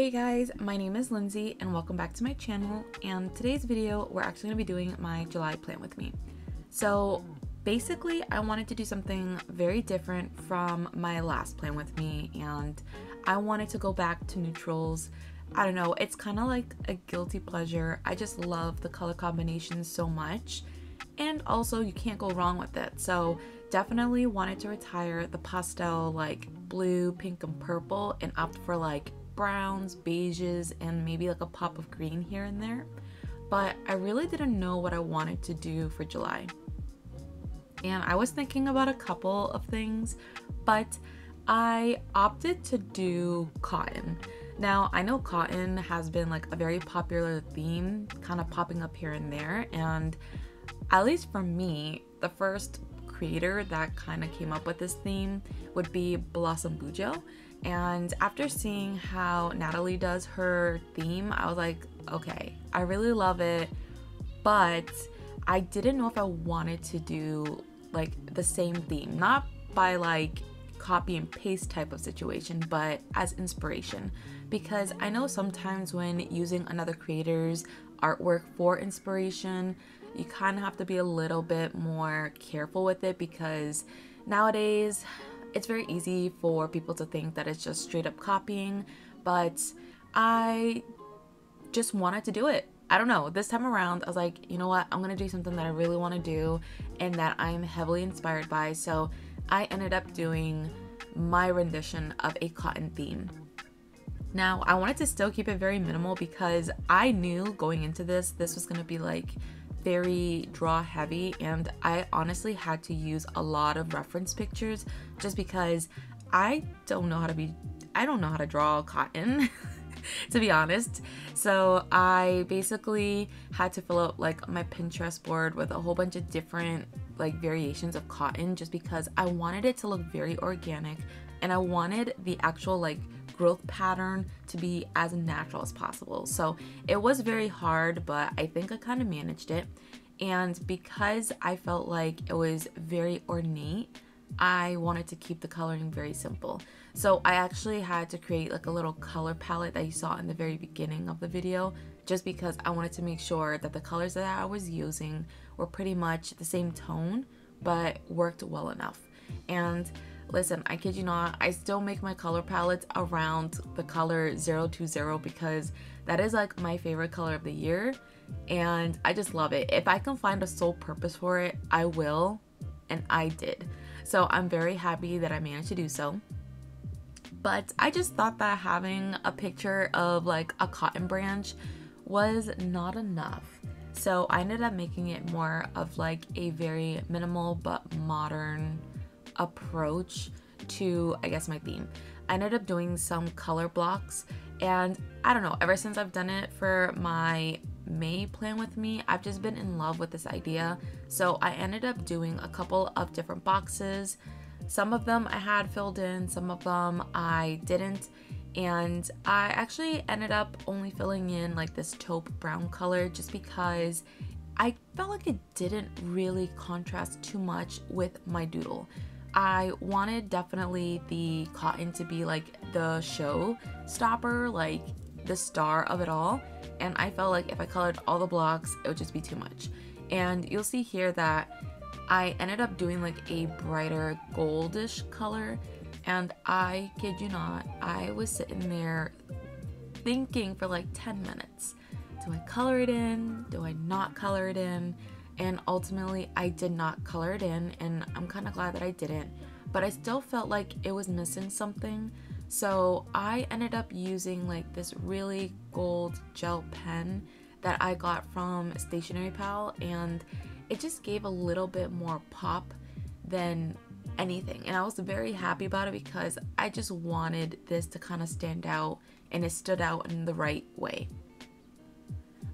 Hey guys, my name is Lindsay and welcome back to my channel, and today's video we're actually going to be doing my July plan with me. So basically I wanted to do something very different from my last plan with me, and I wanted to go back to neutrals. I don't know, it's kind of like a guilty pleasure. I just love the color combinations so much, and also you can't go wrong with it. So definitely wanted to retire the pastel like blue, pink, and purple and opt for like browns, beiges, and maybe like a pop of green here and there. But I really didn't know what I wanted to do for July. And I was thinking about a couple of things, but I opted to do cotton. Now, I know cotton has been like a very popular theme, kind of popping up here and there, and at least for me, the first creator that kind of came up with this theme would be Blossom Bujo. And after seeing how Natalie does her theme, I was like, okay, I really love it, but I didn't know if I wanted to do like the same theme, not by like copy and paste type of situation, but as inspiration. Because I know sometimes when using another creator's artwork for inspiration, you kind of have to be a little bit more careful with it, because nowadays it's very easy for people to think that it's just straight up copying, but I just wanted to do it. I don't know, this time around I was like, you know what, I'm gonna do something that I really want to do and that I'm heavily inspired by. So I ended up doing my rendition of a cotton theme. Now I wanted to still keep it very minimal because I knew going into this was gonna be like very draw heavy, and I honestly had to use a lot of reference pictures just because I don't know how to draw cotton to be honest. So I basically had to fill out like my Pinterest board with a whole bunch of different like variations of cotton, just because I wanted it to look very organic and I wanted the actual like growth pattern to be as natural as possible. So it was very hard, but I think I kind of managed it. And because I felt like it was very ornate, I wanted to keep the coloring very simple. So I actually had to create like a little color palette that you saw in the very beginning of the video, just because I wanted to make sure that the colors that I was using were pretty much the same tone, but worked well enough. And listen, I kid you not, I still make my color palettes around the color 020 because that is like my favorite color of the year, and I just love it. If I can find a sole purpose for it, I will, and I did. So I'm very happy that I managed to do so. But I just thought that having a picture of like a cotton branch was not enough. So I ended up making it more of like a very minimal but modern approach to, I guess, my theme. I ended up doing some color blocks, and I don't know, ever since I've done it for my May plan with me, I've just been in love with this idea. So I ended up doing a couple of different boxes. Some of them I had filled in, some of them I didn't, and I actually ended up only filling in like this taupe brown color just because I felt like it didn't really contrast too much with my doodle. I wanted definitely the cotton to be like the show stopper, like the star of it all, and I felt like if I colored all the blocks it would just be too much. And you'll see here that I ended up doing like a brighter goldish color, and I kid you not, I was sitting there thinking for like 10 minutes. Do I color it in? Do I not color it in? And ultimately I did not color it in, and I'm kind of glad that I didn't, but I still felt like it was missing something. So I ended up using like this really gold gel pen that I got from Stationery Pal, and it just gave a little bit more pop than anything, and I was very happy about it because I just wanted this to kind of stand out, and it stood out in the right way.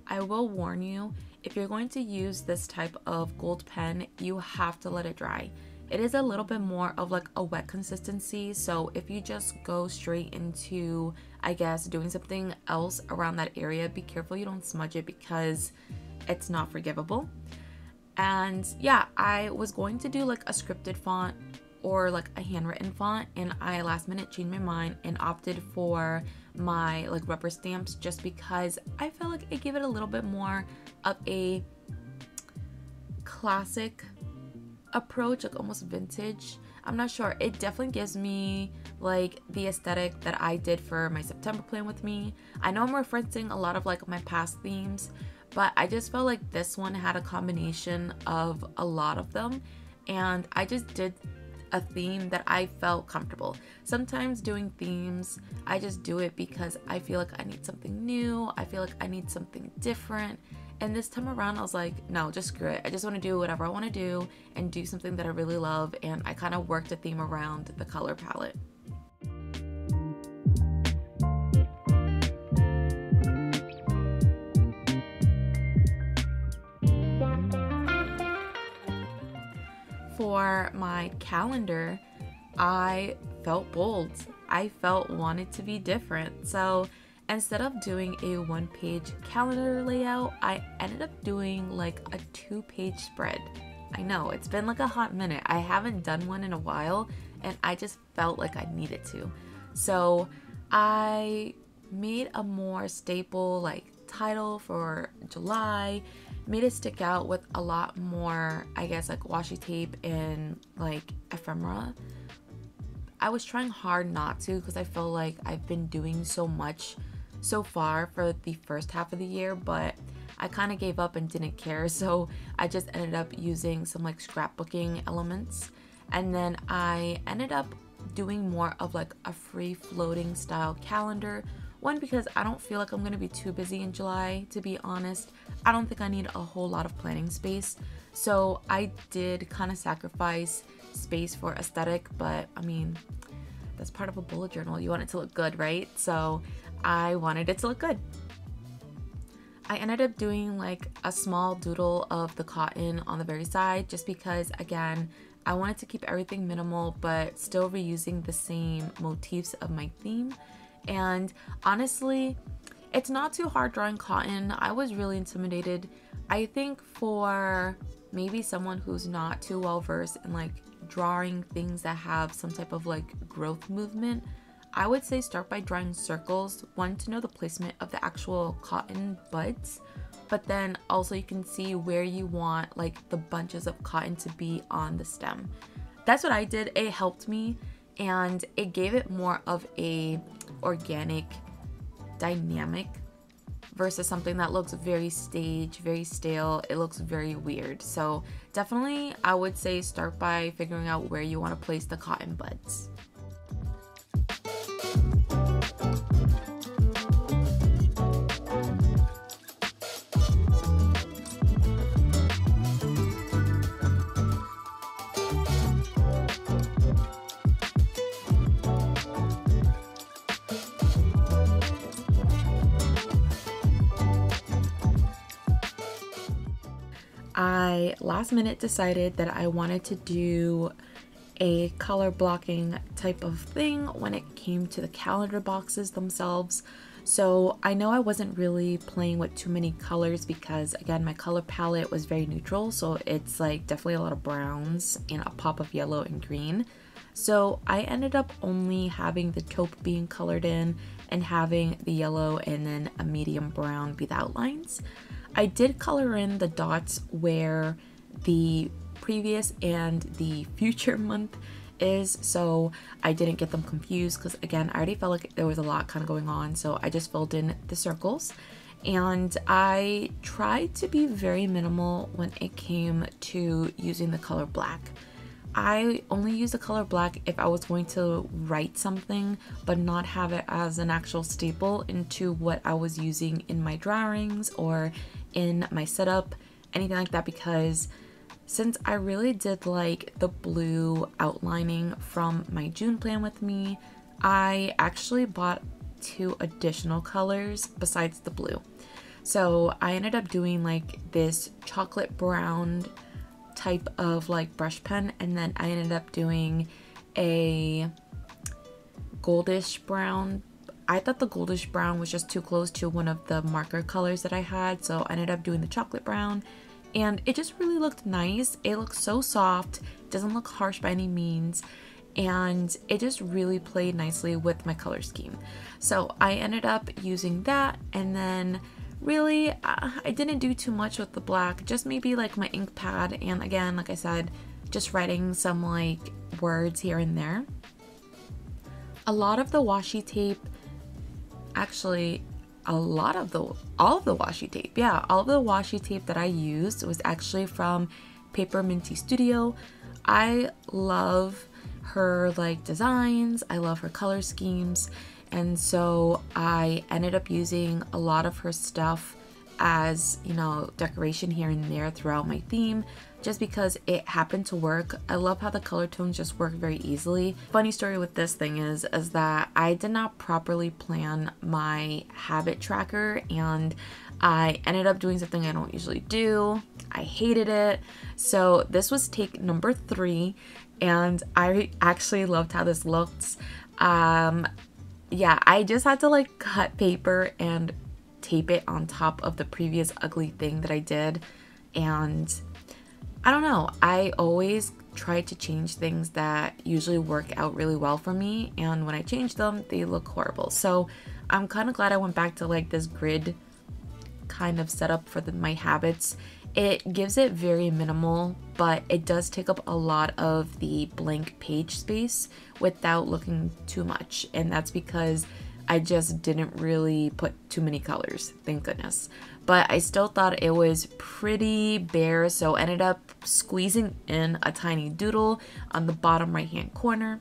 I will warn you, if you're going to use this type of gold pen, you have to let it dry. It is a little bit more of like a wet consistency, so if you just go straight into, I guess, doing something else around that area, be careful you don't smudge it because it's not forgivable. And yeah, I was going to do like a scripted font or like a handwritten font, and I last minute changed my mind and opted for my like rubber stamps just because I felt like it gave it a little bit more of a classic approach, like almost vintage. I'm not sure, it definitely gives me like the aesthetic that I did for my September plan with me. I know I'm referencing a lot of like my past themes, but I just felt like this one had a combination of a lot of them, and I just did a theme that I felt comfortable. Sometimes doing themes, I just do it because I feel like I need something new, I feel like I need something different. And this time around, I was like, no, just screw it. I just want to do whatever I want to do and do something that I really love. And I kind of worked a theme around the color palette. For my calendar, I felt bold. I felt wanted to be different. So instead of doing a one-page calendar layout, I ended up doing like a 2-page spread. I know, it's been like a hot minute. I haven't done one in a while, and I just felt like I needed to. So I made a more staple like title for July, made it stick out with a lot more, I guess, like washi tape and like ephemera. I was trying hard not to because I feel like I've been doing so much so far for the first half of the year, but I kind of gave up and didn't care, so I just ended up using some like scrapbooking elements, and then I ended up doing more of like a free floating style calendar. One, because I don't feel like I'm gonna be too busy in July, to be honest. I don't think I need a whole lot of planning space, so I did kind of sacrifice space for aesthetic, but I mean, that's part of a bullet journal. You want it to look good, right? So I wanted it to look good. I ended up doing like a small doodle of the cotton on the very side just because, again, I wanted to keep everything minimal but still reusing the same motifs of my theme. And honestly, it's not too hard drawing cotton. I was really intimidated. I think for maybe someone who's not too well versed in like drawing things that have some type of like growth movement, I would say start by drawing circles. One, to know the placement of the actual cotton buds, but then also you can see where you want like the bunches of cotton to be on the stem. That's what I did. It helped me, and it gave it more of a organic dynamic versus something that looks very staged, very stale. It looks very weird. So definitely I would say start by figuring out where you want to place the cotton buds. I last minute decided that I wanted to do a color blocking type of thing when it came to the calendar boxes themselves. So I know I wasn't really playing with too many colors because, again, my color palette was very neutral, so it's like definitely a lot of browns and a pop of yellow and green. So I ended up only having the taupe being colored in and having the yellow and then a medium brown be the outlines. I did color in the dots where the previous and the future month is, so I didn't get them confused because, again, I already felt like there was a lot kind of going on, so I just filled in the circles. And I tried to be very minimal when it came to using the color black. I only use the color black if I was going to write something but not have it as an actual staple into what I was using in my drawings or in my setup, anything like that, because since I really did like the blue outlining from my June plan with me, I actually bought 2 additional colors besides the blue. So I ended up doing like this chocolate brown type of like brush pen, and then I ended up doing a goldish brown. I thought the goldish brown was just too close to one of the marker colors that I had, so I ended up doing the chocolate brown, and it just really looked nice. It looks so soft, doesn't look harsh by any means, and it just really played nicely with my color scheme. So I ended up using that, and then really I didn't do too much with the black, just maybe like my ink pad, and again, like I said, just writing some like words here and there. A lot of the washi tape, actually all of the washi tape, yeah, all of the washi tape that I used was actually from PaperMintyStudios. I love her like designs, I love her color schemes, and so I ended up using a lot of her stuff as, you know, decoration here and there throughout my theme, just because it happened to work. I love how the color tones just work very easily. Funny story with this thing is that I did not properly plan my habit tracker, and I ended up doing something I don't usually do. I hated it. So this was take number 3, and I actually loved how this looked. Yeah, I just had to like cut paper and tape it on top of the previous ugly thing that I did, and I don't know, I always try to change things that usually work out really well for me, and when I change them, they look horrible. So I'm kind of glad I went back to like this grid kind of setup for my habits. It gives it very minimal, but it does take up a lot of the blank page space without looking too much, and that's because I just didn't really put too many colors, thank goodness. But I still thought it was pretty bare, so ended up squeezing in a tiny doodle on the bottom right hand corner,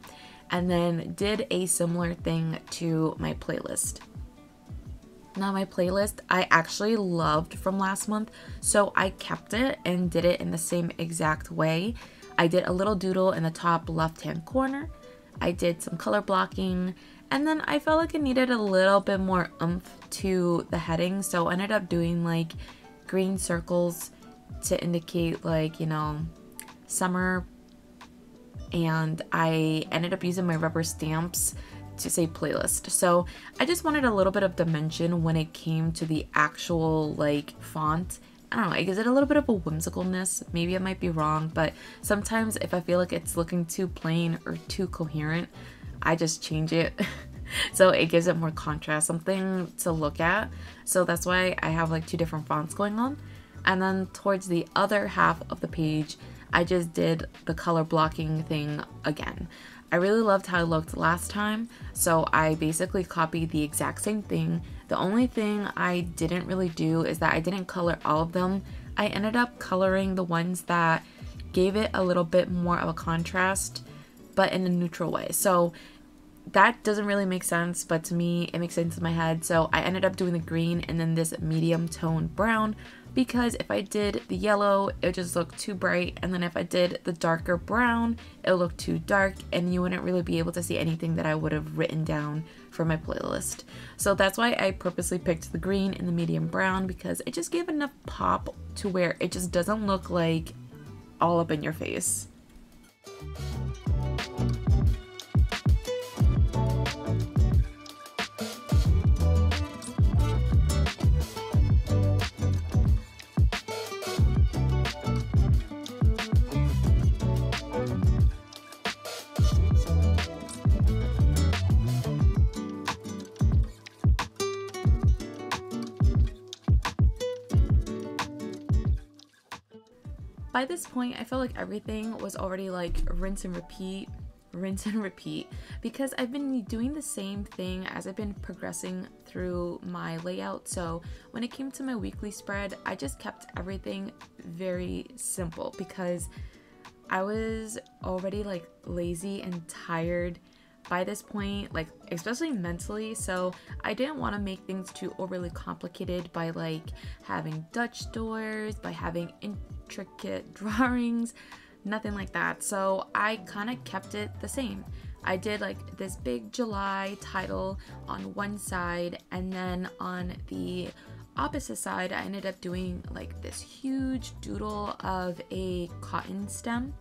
and then did a similar thing to my playlist. Now my playlist I actually loved from last month, so I kept it and did it in the same exact way. I did a little doodle in the top left hand corner, I did some color blocking, and then I felt like it needed a little bit more oomph to the heading, so I ended up doing like green circles to indicate like, you know, summer, and I ended up using my rubber stamps to say playlist. So I just wanted a little bit of dimension when it came to the actual like font. I don't know, it gives it a little bit of a whimsicalness. Maybe I might be wrong, but sometimes if I feel like it's looking too plain or too coherent, I just change it. So it gives it more contrast, something to look at. So that's why I have like 2 different fonts going on. And then towards the other half of the page, I just did the color blocking thing again. I really loved how it looked last time, so I basically copied the exact same thing. The only thing I didn't really do is that I didn't color all of them. I ended up coloring the ones that gave it a little bit more of a contrast, but in a neutral way. So that doesn't really make sense, but to me it makes sense in my head. So I ended up doing the green and then this medium tone brown, because if I did the yellow, it just looked too bright, and then if I did the darker brown, it looked too dark, and you wouldn't really be able to see anything that I would have written down for my playlist. So that's why I purposely picked the green and the medium brown, because it just gave enough pop to where it just doesn't look like all up in your face. By this point, I felt like everything was already like rinse and repeat, because I've been doing the same thing as I've been progressing through my layout. So when it came to my weekly spread, I just kept everything very simple, because I was already like lazy and tired by this point, like especially mentally. So I didn't want to make things too overly complicated by like having Dutch doors, by having intricate drawings, nothing like that. So I kind of kept it the same. I did like this big July title on one side, and then on the opposite side I ended up doing like this huge doodle of a cotton stem.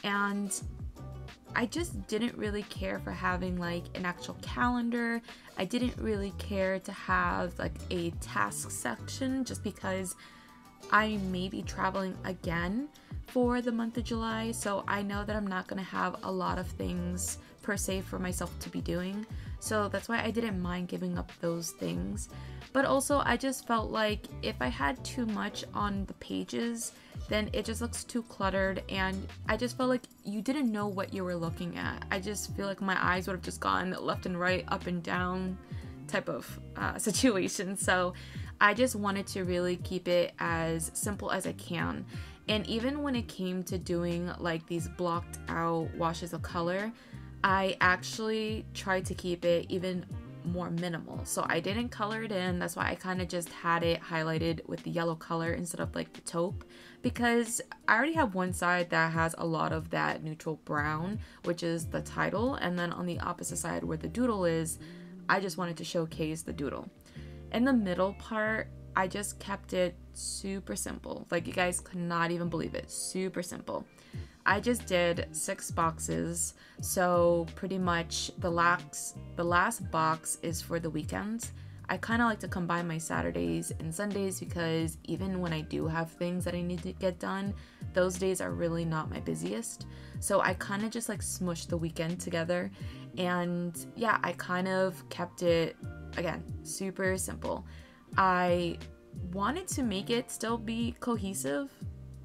And I just didn't really care for having like an actual calendar. I didn't really care to have like a task section, just because I may be traveling again for the month of July, so I know that I'm not gonna have a lot of things per se for myself to be doing, so that's why I didn't mind giving up those things. But also I just felt like if I had too much on the pages, then it just looks too cluttered, and I just felt like you didn't know what you were looking at. I just feel like my eyes would have just gone left and right, up and down type of situation. So I just wanted to really keep it as simple as I can. And even when it came to doing like these blocked out washes of color, I actually tried to keep it even more minimal. So I didn't color it in. That's why I kind of just had it highlighted with the yellow color instead of like the taupe, because I already have one side that has a lot of that neutral brown, which is the title, and then on the opposite side where the doodle is, I just wanted to showcase the doodle. In the middle part, I just kept it super simple. Like, you guys could not even believe it. Super simple. I just did 6 boxes, so pretty much the last box is for the weekends. I kind of like to combine my Saturdays and Sundays because even when I do have things that I need to get done, those days are really not my busiest. So I kind of just like smushed the weekend together, and yeah, I kind of kept it, again, super simple. I wanted to make it still be cohesive,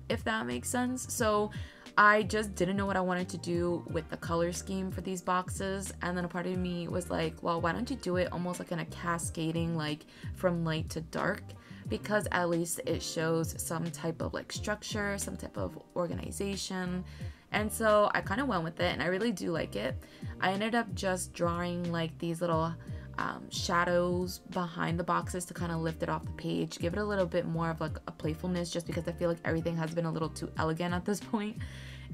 if that makes sense. So I just didn't know what I wanted to do with the color scheme for these boxes, and then a part of me was like, well, why don't you do it almost like in a cascading, like from light to dark, because at least it shows some type of like structure, some type of organization. And so I kind of went with it, and I really do like it. I ended up just drawing like these little shadows behind the boxes to kind of lift it off the page, give it a little bit more of like a playfulness, just because I feel like everything has been a little too elegant at this point.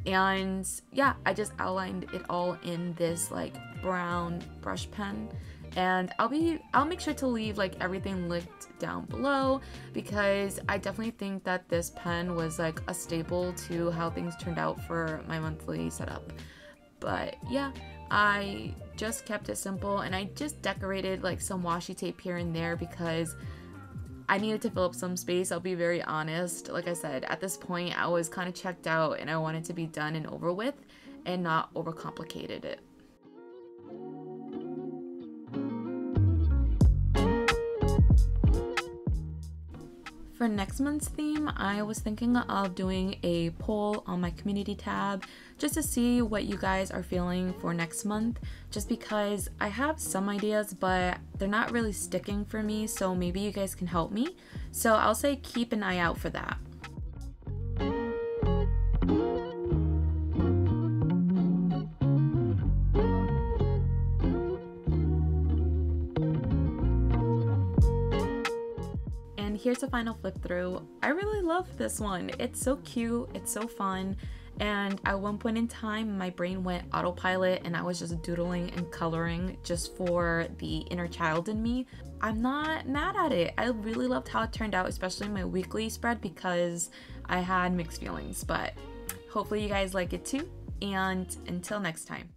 And yeah, I just outlined it all in this like brown brush pen, and I'll make sure to leave like everything linked down below, because I definitely think that this pen was like a staple to how things turned out for my monthly setup. But yeah, I just kept it simple, and I just decorated like some washi tape here and there because I needed to fill up some space. I'll be very honest. Like I said, at this point I was kind of checked out, and I wanted to be done and over with and not overcomplicated it. For next month's theme, I was thinking of doing a poll on my community tab just to see what you guys are feeling for next month, just because I have some ideas but they're not really sticking for me, so maybe you guys can help me. So I'll say keep an eye out for that. Here's a final flip through. I really love this one. It's so cute, it's so fun, and at one point in time my brain went autopilot and I was just doodling and coloring just for the inner child in me. I'm not mad at it. I really loved how it turned out, especially my weekly spread, because I had mixed feelings, but hopefully you guys like it too, and until next time.